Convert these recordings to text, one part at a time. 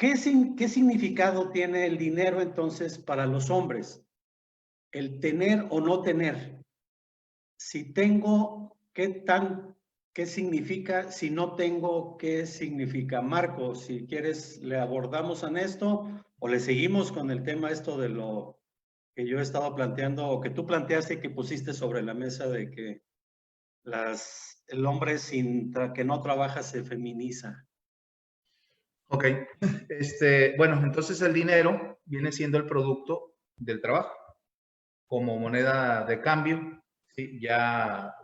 ¿Qué significado tiene el dinero entonces para los hombres? El tener o no tener. Si tengo, ¿qué significa? Si no tengo, ¿qué significa? Marco, si quieres, le abordamos en esto o le seguimos con el tema esto de lo que yo he estado planteando o que tú planteaste y que pusiste sobre la mesa de que el hombre que no trabaja se feminiza. Ok, bueno, entonces el dinero viene siendo el producto del trabajo como moneda de cambio, ¿sí? Ya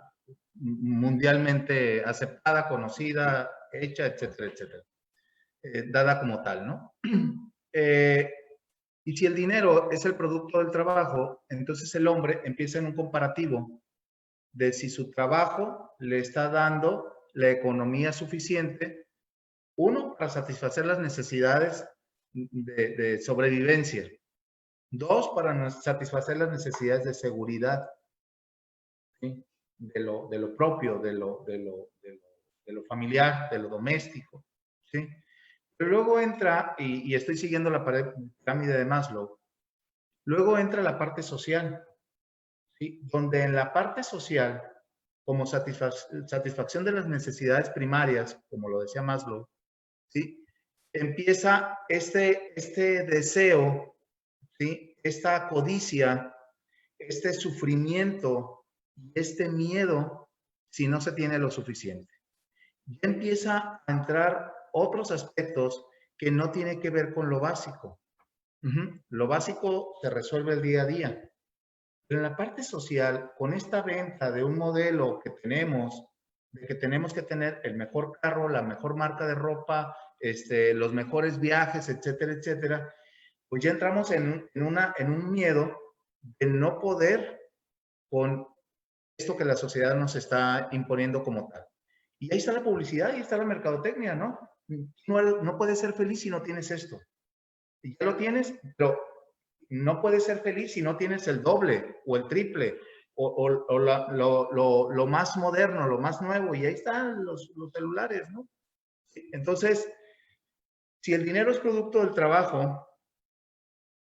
mundialmente aceptada, conocida, hecha, etcétera, etcétera, dada como tal, ¿no? Y si el dinero es el producto del trabajo, entonces el hombre empieza en un comparativo de si su trabajo le está dando la economía suficiente, uno, para satisfacer las necesidades de sobrevivencia, dos, para satisfacer las necesidades de seguridad, ¿sí? De lo propio, de lo familiar, de lo doméstico, ¿sí? Pero luego entra, y estoy siguiendo la pirámide de Maslow, luego entra la parte social, ¿sí? Donde en la parte social, como satisfacción de las necesidades primarias, como lo decía Maslow, ¿sí? Empieza este deseo, ¿sí? Esta codicia, este sufrimiento y este miedo si no se tiene lo suficiente. Ya empieza a entrar otros aspectos que no tienen que ver con lo básico. Lo básico se resuelve el día a día. Pero en la parte social, con esta venta de un modelo que tenemos, de que tenemos que tener el mejor carro, la mejor marca de ropa, los mejores viajes, etcétera, etcétera, pues ya entramos en un miedo de no poder con esto que la sociedad nos está imponiendo como tal. Y ahí está la publicidad, ahí está la mercadotecnia, ¿no? No puedes ser feliz si no tienes esto. Y ya lo tienes, pero no puedes ser feliz si no tienes el doble o el triple o lo más moderno, lo más nuevo. Y ahí están los celulares, ¿no? Entonces, si el dinero es producto del trabajo,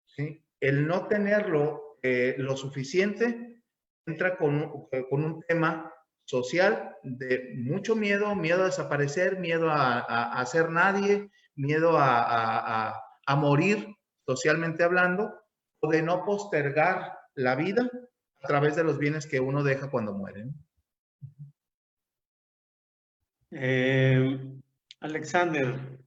¿sí? El no tenerlo lo suficiente entra con un tema social de mucho miedo, miedo a desaparecer, miedo a ser nadie, miedo a morir socialmente hablando, o de no postergar la vida a través de los bienes que uno deja cuando muere. Alexander,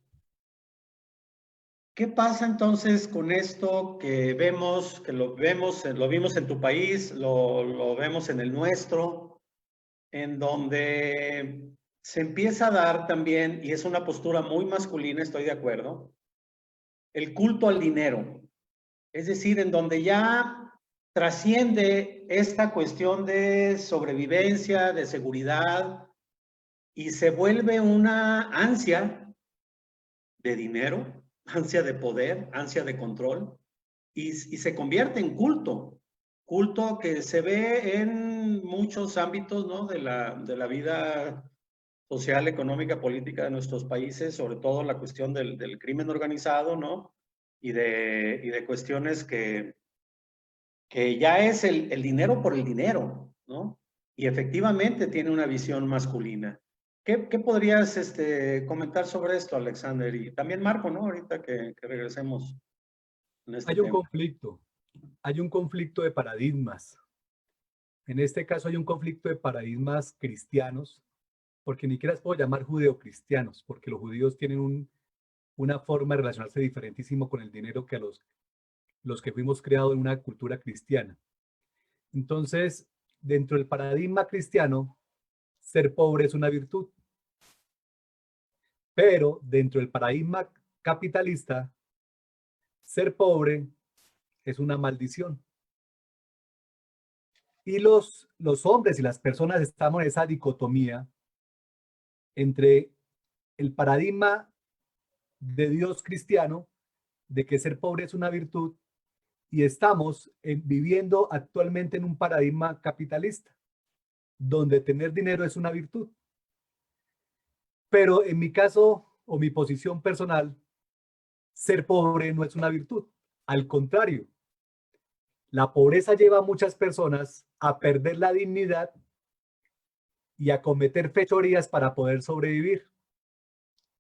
¿qué pasa entonces con esto que vemos, lo vimos en tu país, lo vemos en el nuestro, en donde se empieza a dar también, y es una postura muy masculina, estoy de acuerdo, el culto al dinero? Es decir, en donde ya trasciende esta cuestión de sobrevivencia, de seguridad, y se vuelve una ansia de dinero, ansia de poder, ansia de control, y se convierte en culto que se ve en muchos ámbitos, ¿no? de la vida social, económica, política de nuestros países, sobre todo la cuestión del crimen organizado, ¿no? Y de cuestiones que ya es el dinero por el dinero, ¿no? Y efectivamente tiene una visión masculina. ¿Qué podrías comentar sobre esto, Alexander? Y también Marco, ¿no? Ahorita que regresemos en este tema. Hay un conflicto de paradigmas. En este caso hay un conflicto de paradigmas cristianos, porque ni siquiera las puedo llamar judeocristianos, porque los judíos tienen una forma de relacionarse diferentísimo con el dinero que a los que fuimos creados en una cultura cristiana. Entonces, dentro del paradigma cristiano, ser pobre es una virtud. Pero dentro del paradigma capitalista, ser pobre es una maldición. Y los hombres y las personas estamos en esa dicotomía entre el paradigma de Dios cristiano, de que ser pobre es una virtud, y estamos viviendo actualmente en un paradigma capitalista, donde tener dinero es una virtud. Pero en mi caso o mi posición personal, ser pobre no es una virtud. Al contrario, la pobreza lleva a muchas personas a perder la dignidad y a cometer fechorías para poder sobrevivir,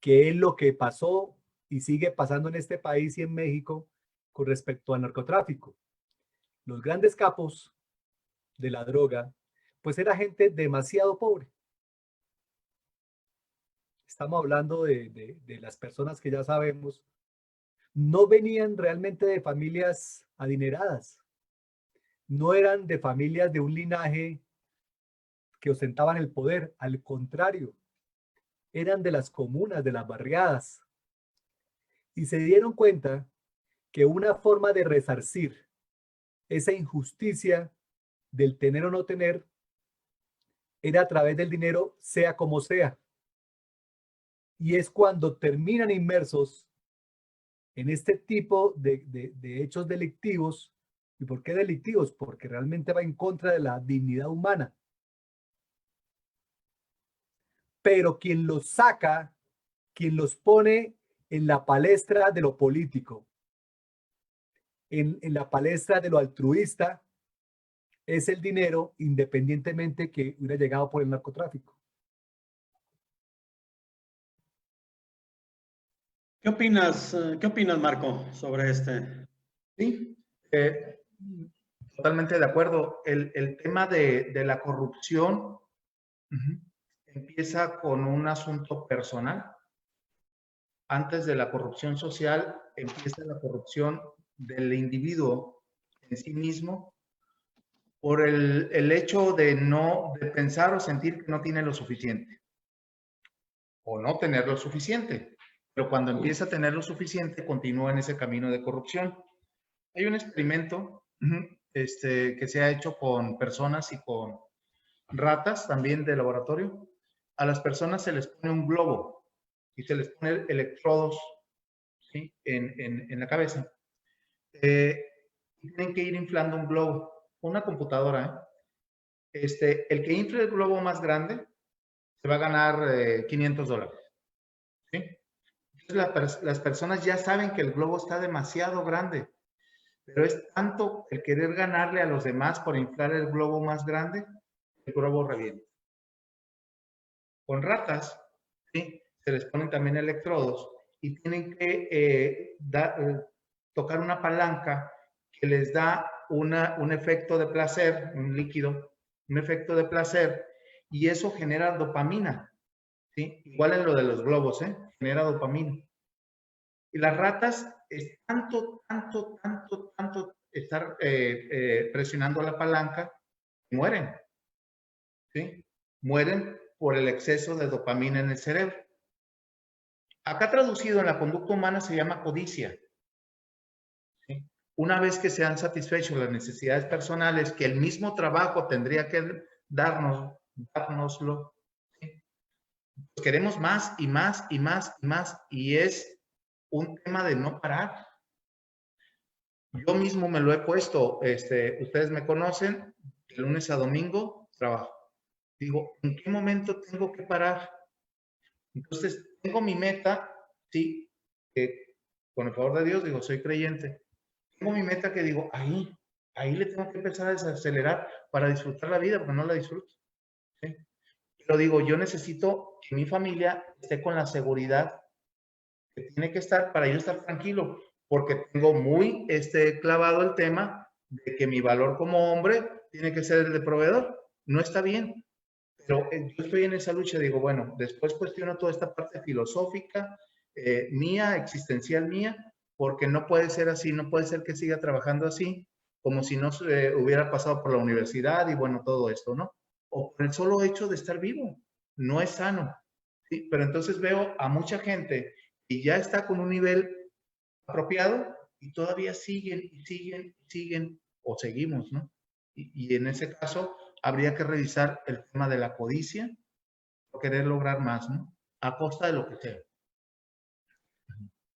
que es lo que pasó y sigue pasando en este país y en México con respecto al narcotráfico. Los grandes capos de la droga, pues era gente demasiado pobre. Estamos hablando de las personas que ya sabemos, no venían realmente de familias adineradas, no eran de familias de un linaje que ostentaban el poder, al contrario, eran de las comunas, de las barriadas, y se dieron cuenta que una forma de resarcir esa injusticia del tener o no tener era a través del dinero, sea como sea. Y es cuando terminan inmersos en este tipo de hechos delictivos. ¿Y por qué delictivos? Porque realmente va en contra de la dignidad humana. Pero quien los saca, quien los pone en la palestra de lo político, en la palestra de lo altruista, es el dinero, independientemente que hubiera llegado por el narcotráfico. Qué opinas, Marco, sobre este? Sí, totalmente de acuerdo. El tema de la corrupción empieza con un asunto personal. Antes de la corrupción social, empieza la corrupción del individuo en sí mismo por el hecho de pensar o sentir que no tiene lo suficiente o no tener lo suficiente. Pero cuando empieza a tener lo suficiente, continúa en ese camino de corrupción. Hay un experimento que se ha hecho con personas y con ratas también de laboratorio. A las personas se les pone un globo y se les pone electrodos, ¿sí?, en la cabeza. Tienen que ir inflando un globo, una computadora. El que infle el globo más grande se va a ganar $500. ¿Sí? Entonces las personas ya saben que el globo está demasiado grande, pero es tanto el querer ganarle a los demás por inflar el globo más grande, el globo revienta. Con ratas, ¿sí?, se les ponen también electrodos y tienen que tocar una palanca que les da un efecto de placer, un líquido, un efecto de placer, y eso genera dopamina, ¿sí? Igual en lo de los globos, genera dopamina. Y las ratas es tanto estar presionando la palanca, mueren, ¿sí? Mueren por el exceso de dopamina en el cerebro. Acá traducido en la conducta humana se llama codicia. ¿Sí? Una vez que se han satisfecho las necesidades personales, que el mismo trabajo tendría que dárnoslo, ¿sí?, pues queremos más y más y más y más, y es un tema de no parar. Yo mismo me lo he puesto, ustedes me conocen, de lunes a domingo trabajo. Digo, ¿en qué momento tengo que parar? Entonces, tengo mi meta, sí, que con el favor de Dios, digo, soy creyente. Tengo mi meta que digo, ahí le tengo que empezar a desacelerar para disfrutar la vida, porque no la disfruto. ¿Sí? Pero digo, yo necesito que mi familia esté con la seguridad que tiene que estar para yo estar tranquilo, porque tengo muy clavado el tema de que mi valor como hombre tiene que ser el de proveedor. No está bien, pero yo estoy en esa lucha. Digo, bueno, después cuestiono toda esta parte filosófica mía, existencial mía, porque no puede ser así, no puede ser que siga trabajando así, como si no hubiera pasado por la universidad y bueno, todo esto, ¿no? O por el solo hecho de estar vivo. No es sano. ¿Sí? Pero entonces veo a mucha gente y ya está con un nivel apropiado y todavía siguen y siguen y siguen o seguimos, ¿no? Y en ese caso habría que revisar el tema de la codicia o querer lograr más, ¿no? A costa de lo que sea.